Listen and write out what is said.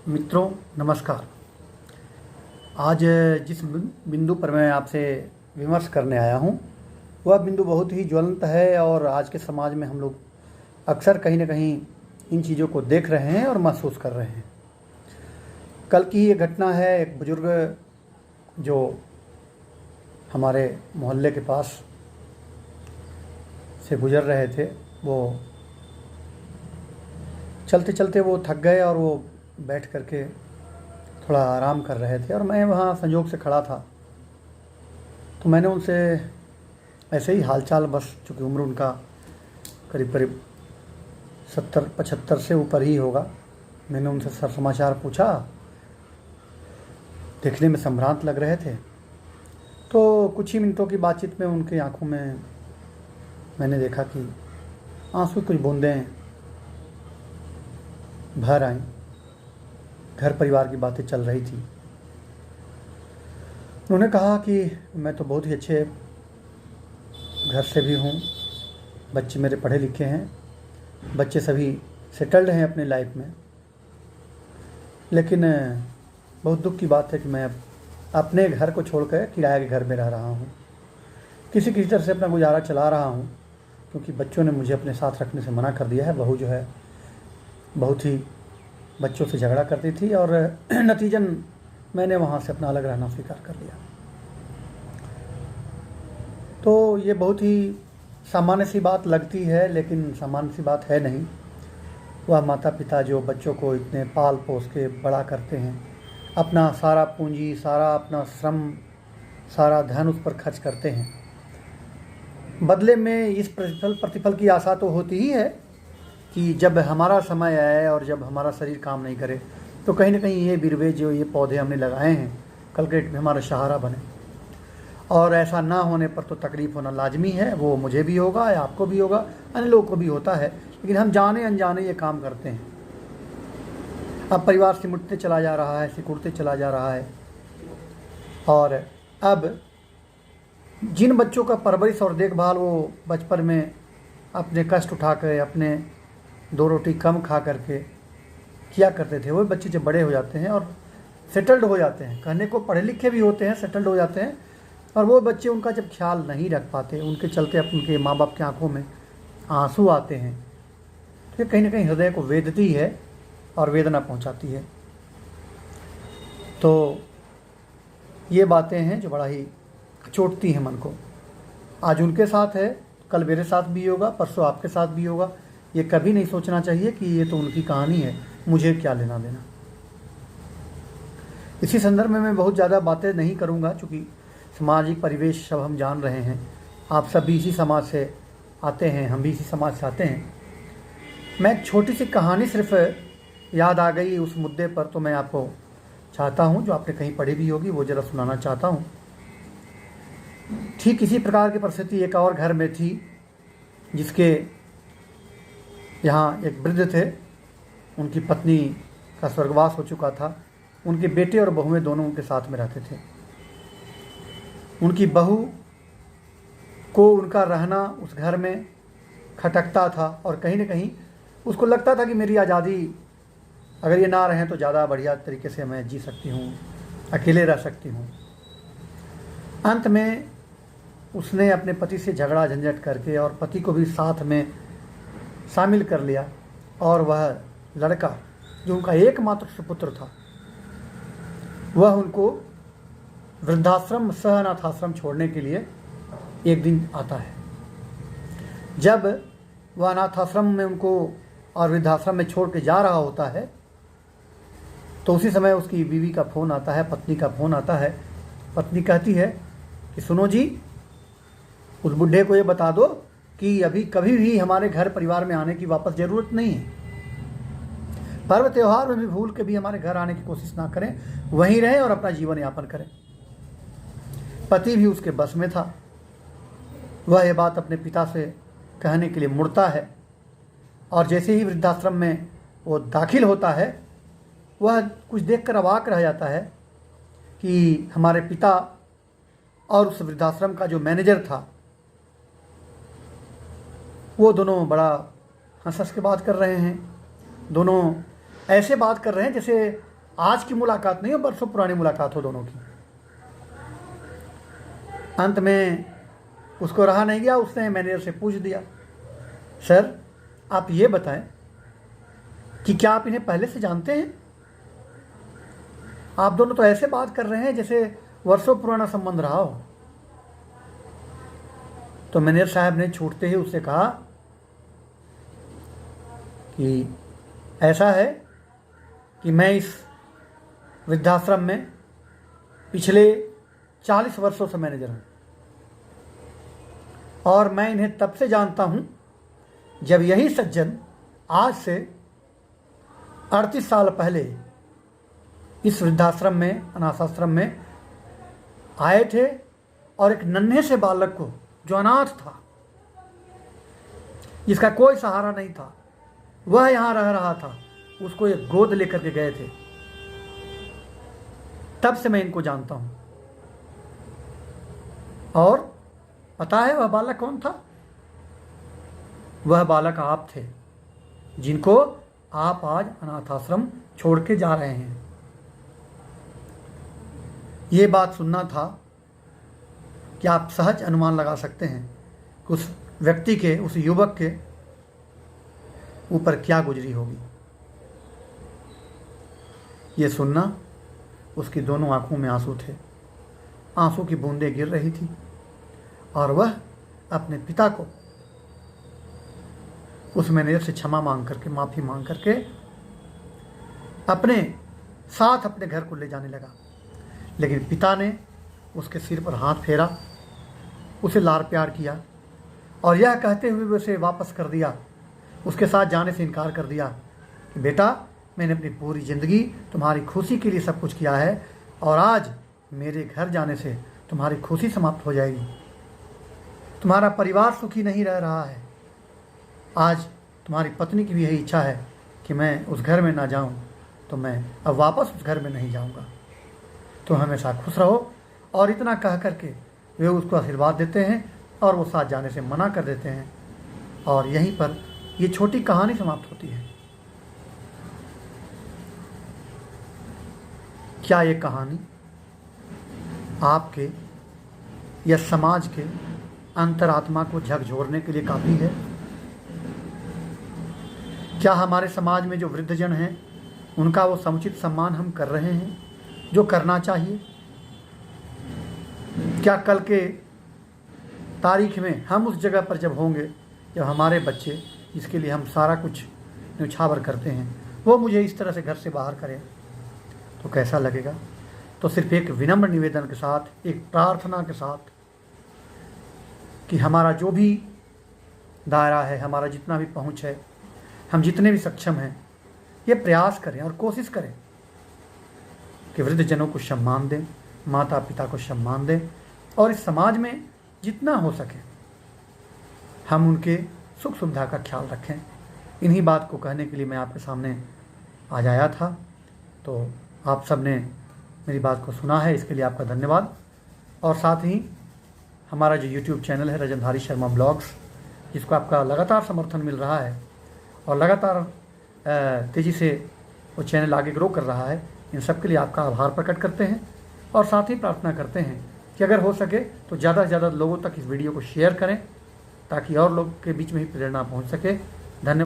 मित्रों नमस्कार। आज जिस बिंदु पर मैं आपसे विमर्श करने आया हूँ वह बिंदु बहुत ही ज्वलंत है और आज के समाज में हम लोग अक्सर कहीं ना कहीं इन चीज़ों को देख रहे हैं और महसूस कर रहे हैं। कल की ये घटना है, एक बुजुर्ग जो हमारे मोहल्ले के पास से गुजर रहे थे, वो चलते चलते वो थक गए और वो बैठ करके थोड़ा आराम कर रहे थे और मैं वहाँ संयोग से खड़ा था। तो मैंने उनसे ऐसे ही हालचाल, बस चूँकि उम्र उनका करीब करीब 70-75 से ऊपर ही होगा, मैंने उनसे सर समाचार पूछा। देखने में संभ्रांत लग रहे थे। तो कुछ ही मिनटों की बातचीत में उनकी आंखों में मैंने देखा कि आंसू कुछ बूंदें भर आईं। घर परिवार की बातें चल रही थी। उन्होंने कहा कि मैं तो बहुत ही अच्छे घर से भी हूँ, बच्चे मेरे पढ़े लिखे हैं, बच्चे सभी सेटल्ड हैं अपने लाइफ में, लेकिन बहुत दुख की बात है कि मैं अपने घर को छोड़कर किराए के घर में रह रहा हूँ। किसी तरह से अपना गुजारा चला रहा हूँ, क्योंकि बच्चों ने मुझे अपने साथ रखने से मना कर दिया है। बहू जो है बहुत ही बच्चों से झगड़ा करती थी और नतीजन मैंने वहाँ से अपना अलग रहना स्वीकार कर लिया। तो ये बहुत ही सामान्य सी बात लगती है, लेकिन सामान्य सी बात है नहीं। वह माता पिता जो बच्चों को इतने पाल पोस के बड़ा करते हैं, अपना सारा पूंजी, सारा अपना श्रम, सारा धन उस पर खर्च करते हैं, बदले में इस प्रतिफल की आशा तो होती ही है कि जब हमारा समय आए और जब हमारा शरीर काम नहीं करे तो कहीं ना कहीं ये बिरवे, जो ये पौधे हमने लगाए हैं, कल के डेट में हमारा सहारा बने। और ऐसा ना होने पर तो तकलीफ़ होना लाजमी है। वो मुझे भी होगा या आपको भी होगा, अन्य लोगों को भी होता है, लेकिन हम जाने अनजाने ये काम करते हैं। अब परिवार सिमटते चला जा रहा है, सिकुड़ते चला जा रहा है। और अब जिन बच्चों का परवरिश और देखभाल वो बचपन में अपने कष्ट उठा कर, अपने 2 रोटी कम खा करके किया करते थे, वो बच्चे जब बड़े हो जाते हैं और सेटल्ड हो जाते हैं, कहने को पढ़े लिखे भी होते हैं, सेटल्ड हो जाते हैं, और वो बच्चे उनका जब ख्याल नहीं रख पाते, उनके चलते उनके माँ बाप की आंखों में आंसू आते हैं, तो ये कहीं ना कहीं हृदय को वेदती है और वेदना पहुंचाती है। तो ये बातें हैं जो बड़ा ही चोटती हैं मन को। आज उनके साथ है, कल मेरे साथ भी होगा, परसों आपके साथ भी होगा। ये कभी नहीं सोचना चाहिए कि ये तो उनकी कहानी है, मुझे क्या लेना देना। इसी संदर्भ में मैं बहुत ज़्यादा बातें नहीं करूँगा, चूँकि सामाजिक परिवेश सब हम जान रहे हैं। आप सब भी इसी समाज से आते हैं, हम भी इसी समाज से आते हैं। मैं एक छोटी सी कहानी सिर्फ याद आ गई उस मुद्दे पर, तो मैं आपको चाहता हूँ, जो आपने कहीं पढ़ी भी होगी, वो ज़रा सुनाना चाहता हूँ। ठीक इसी प्रकार की परिस्थिति एक और घर में थी, जिसके यहाँ एक वृद्ध थे। उनकी पत्नी का स्वर्गवास हो चुका था। उनके बेटे और बहुएं दोनों उनके साथ में रहते थे। उनकी बहू को उनका रहना उस घर में खटकता था और कहीं ना कहीं उसको लगता था कि मेरी आज़ादी, अगर ये ना रहें तो ज़्यादा बढ़िया तरीके से मैं जी सकती हूँ, अकेले रह सकती हूँ। अंत में उसने अपने पति से झगड़ा झंझट करके और पति को भी साथ में शामिल कर लिया, और वह लड़का जो उनका एकमात्र सुपुत्र था, वह उनको वृद्धाश्रम सह अनाथाश्रम छोड़ने के लिए एक दिन आता है। जब वह अनाथाश्रम में उनको और वृद्धाश्रम में छोड़ के जा रहा होता है, तो उसी समय उसकी बीवी का फ़ोन आता है, पत्नी का फ़ोन आता है। पत्नी कहती है कि सुनो जी, उस बुढ़े को ये बता दो कि अभी कभी भी हमारे घर परिवार में आने की वापस ज़रूरत नहीं है। पर्व त्यौहार में भी भूल के भी हमारे घर आने की कोशिश ना करें, वहीं रहें और अपना जीवन यापन करें। पति भी उसके बस में था। वह ये बात अपने पिता से कहने के लिए मुड़ता है, और जैसे ही वृद्धाश्रम में वो दाखिल होता है, वह कुछ देखकर अवाक रह जाता है कि हमारे पिता और उस वृद्धाश्रम का जो मैनेजर था, वो दोनों बड़ा हंस हंस के बात कर रहे हैं। दोनों ऐसे बात कर रहे हैं जैसे आज की मुलाकात नहीं हो, बरसों पुरानी मुलाकात हो दोनों की। अंत में उसको रहा नहीं गया, उसने मैनेजर से पूछ दिया, सर आप ये बताएं कि क्या आप इन्हें पहले से जानते हैं? आप दोनों तो ऐसे बात कर रहे हैं जैसे वर्षों पुराना संबंध रहा हो। तो मैनेजर साहब ने छूटते ही उससे कहा कि ऐसा है कि मैं इस वृद्धाश्रम में पिछले 40 वर्षों से मैनेजर हूं और मैं इन्हें तब से जानता हूं जब यही सज्जन आज से 38 साल पहले इस वृद्धाश्रम में, अनाथाश्रम में आए थे और एक नन्हे से बालक को, जो अनाथ था, जिसका कोई सहारा नहीं था, वह यहां रह रहा था, उसको एक गोद लेकर के गए थे। तब से मैं इनको जानता हूं। और पता है वह बालक कौन था? वह बालक आप थे, जिनको आप आज अनाथाश्रम छोड़ के जा रहे हैं। ये बात सुनना था कि आप सहज अनुमान लगा सकते हैं कि उस व्यक्ति के, उस युवक के ऊपर क्या गुजरी होगी। ये सुनना, उसकी दोनों आंखों में आंसू थे, आंसू की बूंदें गिर रही थी और वह अपने पिता को उस मैनेजर से क्षमा मांग करके, माफ़ी मांग करके अपने साथ अपने घर को ले जाने लगा। लेकिन पिता ने उसके सिर पर हाथ फेरा, उसे लाड़ प्यार किया और यह कहते हुए उसे वापस कर दिया, उसके साथ जाने से इनकार कर दिया कि बेटा, मैंने अपनी पूरी ज़िंदगी तुम्हारी खुशी के लिए सब कुछ किया है और आज मेरे घर जाने से तुम्हारी खुशी समाप्त हो जाएगी। तुम्हारा परिवार सुखी नहीं रह रहा है। आज तुम्हारी पत्नी की भी यही इच्छा है कि मैं उस घर में ना जाऊं, तो मैं अब वापस उस घर में नहीं जाऊंगा। तुम हमेशा खुश रहो। और इतना कह करके वे उसको आशीर्वाद देते हैं और वो साथ जाने से मना कर देते हैं और यहीं पर ये छोटी कहानी समाप्त होती है। क्या ये कहानी आपके या समाज के अंतरात्मा को झकझोरने के लिए काफ़ी है? क्या हमारे समाज में जो वृद्धजन हैं उनका वो समुचित सम्मान हम कर रहे हैं जो करना चाहिए? क्या कल के तारीख में हम उस जगह पर जब होंगे, जब हमारे बच्चे, जिसके लिए हम सारा कुछ न्यौछावर करते हैं, वो मुझे इस तरह से घर से बाहर करें, तो कैसा लगेगा? तो सिर्फ एक विनम्र निवेदन के साथ, एक प्रार्थना के साथ कि हमारा जो भी दायरा है, हमारा जितना भी पहुंच है, हम जितने भी सक्षम हैं, ये प्रयास करें और कोशिश करें कि वृद्धजनों को सम्मान दें, माता पिता को सम्मान दें और इस समाज में जितना हो सके हम उनके सुख सुविधा का ख्याल रखें। इन्हीं बात को कहने के लिए मैं आपके सामने आज आया था। तो आप सब ने मेरी बात को सुना है, इसके लिए आपका धन्यवाद। और साथ ही हमारा जो YouTube चैनल है रजनधारी शर्मा ब्लॉग्स, जिसको आपका लगातार समर्थन मिल रहा है और लगातार तेज़ी से वो चैनल आगे ग्रो कर रहा है, इन सब के लिए आपका आभार प्रकट करते हैं और साथ ही प्रार्थना करते हैं कि अगर हो सके तो ज़्यादा से ज़्यादा लोगों तक इस वीडियो को शेयर करें ताकि और लोग के बीच में ही प्रेरणा पहुंच सके।